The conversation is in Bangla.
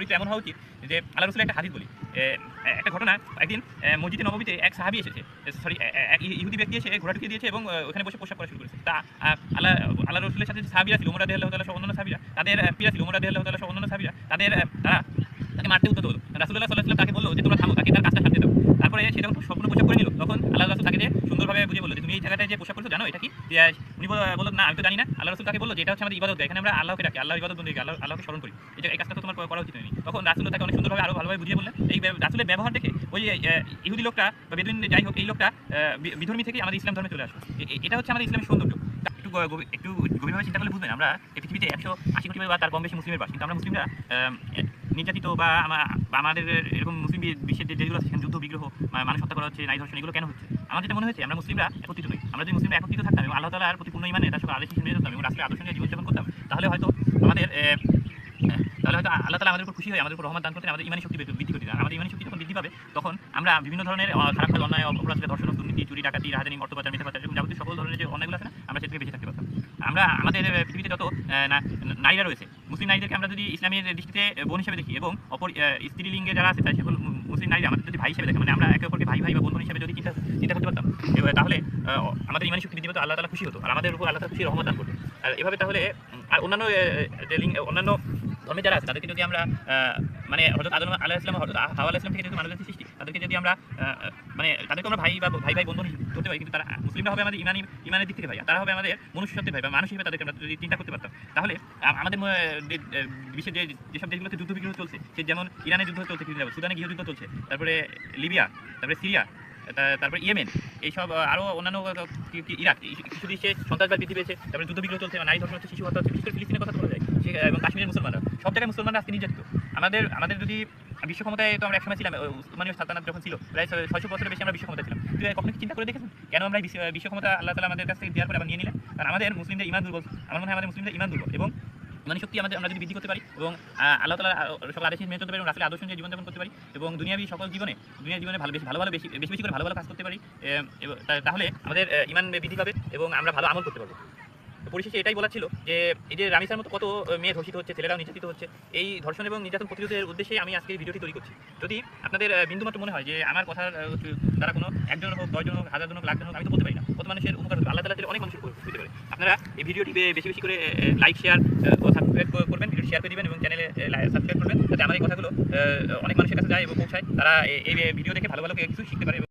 চরিত্র এমন হওয়া উচিত যে আল্লাহ রাসূলের একটা হাদিস বলি। একটা ঘটনা, একদিন মসজিদে নববীতে এক সাহাবী এসেছে, সরি এক ইহুদি ব্যক্তি এসে ঘোড়া ঢুকিয়ে দিয়েছে এবং ওখানে বসে প্রসাব করা শুরু করেছে। তা আল্লাহ রাসূলের সাথে যে সাহাবীরা ছিল, ওমর রাদিয়াল্লাহু তাআলা সহ অন্যান্য সাহাবীরা, তাদের পিতা ছিল ওমর রাদিয়াল্লাহু তাআলা সহ অন্যান্য সাহাবীরা, তারা তাকে মারতে উদ্যত হলো। রাসূলুল্লাহ সাল্লাল্লাহু আলাইহি ওয়াসাল্লাম তাকে বলল যে তোমরা থামো, তাকে তার কাজটা সারতে দাও। তারপরে সে যখন সম্পূর্ণ পোশাক করে নিল, তখন আল্লাহ রাসূল তাকে সুন্দরভাবে বুঝিয়ে বলল যে তুমি এই জায়গাটায় যে পোশাক করেছো জানো এটা কি? উনি বলল না আমি তো জানি না। আল্লাহ রাসূল তাকে বলল যে এটা হচ্ছে আমাদের ইবাদতগাহ, এখানে আমরা আল্লাহকে ডাকি, আল্লাহর ইবাদত বন্দেগী, আল্লাহকে স্মরণ করি, এই কাজটা তো তোমার করা উচিত হয়নি। তখন রাসূল তাকে অনেক সুন্দরভাবে আরো ভালোভাবে বুঝিয়ে বললেন। এই রাসূলের ব্যবহার দেখে ওই ইহুদি লোকটা বা বেদুইন যাই হোক, এই লোকটা বিধর্মী থেকে আমাদের ইসলাম ধর্মে চলে আসলো। এটা হচ্ছে আমাদের ইসলামের সৌন্দর্য। একটু গভীরভাবে চিন্তা করলে বুঝবেন, আমরা এই পৃথিবীতে 180 কোটি বা তার কম বেশি মুসলিমের বাস, কিন্তু আমরা মুসলিমরা নির্যাতিত বা আমাদের এরকম মুসলিম বিশ্বের যেগুলো আছে সেখানে যুদ্ধ বিগ্রহ, মানুষ হত্যা করা হচ্ছে, নারী ধর্ষণ, এগুলো কেন হচ্ছে? আমার যেটা মনে হয়েছে আমরা মুসলিমরা একত্রিত নই। আমরা যদি মুসলিমরা একত্রিত থাকতাম এবং আল্লাহ তাআলার প্রতি পূর্ণ ঈমানে তার সকল আদেশ মেনে চলতাম এবং রাসূলের আদর্শ নিয়ে জীবনযাপন করতাম, তাহলে হয়তো আল্লাহ তাআলা আমাদের উপর খুশি হয়ে আমাদের উপর রহমত দান করতেন, আমাদের ঈমানি শক্তি বৃদ্ধি করতেন। আমাদের ঈমানি শক্তি যখন বৃদ্ধি পাবে, তখন আমরা বিভিন্ন ধরনের খারাপ কাজ, অন্যায়, অপরাধ, ধর্ষণ, দুর্নীতি, চুরি, ডাকাতি, রাহাজানি, অর্থ পাচার, মিথ্যা পাচার এবং যাবতীয় সকল ধরনের যে অন্যায়গুলো আছে না, আমরা সে থেকে বেঁচে থাকতে পারতাম। আমরা আমাদের পৃথিবীতে যত নারীরা রয়েছে, মুসলিম নারীদেরকে আমরা যদি ইসলামের দৃষ্টিতে বোন হিসেবে দেখি এবং অপর স্ত্রীলিঙ্গে যারা আছে সকল মুসলিম নারীরা আমাদের যদি ভাই হিসেবে দেখে, মানে আমরা একে অপরকে ভাই বা বোন হিসেবে যদি চিন্তা করতে পারতাম, তাহলে আমাদের ঈমানি শক্তি বৃদ্ধি পেত, আল্লাহ তাআলা খুশি হতো আর আমাদের উপর আল্লাহ তাআলা খুশি রহমত দান করতেন। আর এভাবে তাহলে আর অন্যান্য ধর্মে যারা আছে তাদেরকে যদি আমরা মানে হযরত আদম আলাইহিস সালাম, হযরত হাওয়া আলাইহিস সালাম থেকে যেহেতু মানুষের সৃষ্টি, তাদেরকে যদি আমরা মানে তাদেরকে আমরা ভাই বন্ধু ধরতে পারি, কিন্তু তারা মুসলিমরা হবে আমাদের ঈমানের দিক থেকে ভাই, তারা হবে আমাদের মনুষ্যত্বের ভাই বা মানুষ হিসেবে তাদেরকে আমরা যদি চিন্তা করতে পারতাম, তাহলে আমাদের বিশ্বের যেসব দেশগুলোতে যুদ্ধ বিগ্রহ চলছে, সে যেমন ইরানে যুদ্ধ চলছে, সুদানে গৃহযুদ্ধ চলছে, তারপরে লিবিয়া, তারপরে সিরিয়া, তারপরে ইয়েমেন, এইসব আরও অন্যান্য ইরাক, কিছু দেশে সন্ত্রাসবাদ বৃদ্ধি পেয়েছে, তারপরে যুদ্ধ বিগ্রহ চলছে, নারী ধর্ষণ হচ্ছে, শিশু হত্যা হচ্ছে, বিশেষ করে ফিলিস্তিনের কথা বলা যায়, এবং কাশ্মীরের মুসলমানরা, সব জায়গায় মুসলমানরা আজকে নির্যাতিত। আমাদের যদি বিশ্ব ক্ষমতায় তো আমরা একসময় ছিলাম, উসমানীয় সালতানাত যখন ছিল, প্রায় 600 বছরের বেশি আমরা বিশ্ব ক্ষমতায় ছিলাম। তুই কখনো চিন্তা করে দেখেছেন কেন আমরা বিশ্ব ক্ষমতা আল্লাহ তাআলা আমাদের কাছ থেকে দেওয়ার পরে আবার নিয়ে নিলেন? কারণ আমাদের মুসলিমদের ঈমান দুর্বল। আমার মনে হয় আমাদের মুসলিমদের ঈমান দুর্বল এবং ঈমানি শক্তি আমরা যদি বৃদ্ধি করতে পারি এবং আল্লাহ তাআলার সকল আদেশ মেনে চলতে পারি এবং রাসূলের আদর্শ নিয়ে জীবনযাপন করতে পারি এবং দুনিয়াবী জীবনে বেশি করে ভালো কাজ করতে পারি, তাহলে আমাদের ঈমান বৃদ্ধি পাবে এবং আমরা ভালো আমল করতে পারবো। পরিশেষে এটাই বলার ছিল যে এই যে রামিসার মতো কত মেয়ে ধর্ষিত হচ্ছে, ছেলেরাও নির্যাতিত হচ্ছে, এই ধর্ষণ এবং নির্যাতন প্রতিরোধের উদ্দেশ্যে আমি আজকে এই ভিডিওটি তৈরি করছি। যদি আপনাদের বিন্দুমাত্র মনে হয় যে আমার কথার দ্বারা কোনো একজন হোক, 10 জন হোক, 1000 জন হোক, লাখ জন হোক, আমি তো বলতে পারি না, কত মানুষের উপকার হবে, আল্লাহ তাআলা অনেক মানুষের উপকার হতে পারে। আপনারা এই ভিডিওটি বেশি করে লাইক, শেয়ার ও সাবস্ক্রাইব করবেন, ভিডিওটি শেয়ার করে দিবেন এবং চ্যানেলে সাবস্ক্রাইব করবেন, যাতে আমার এই কথাগুলো অনেক মানুষের কাছে যায় এবং পৌঁছায়, তারা এই ভিডিও দেখে ভালো কিছু শিখতে পারে।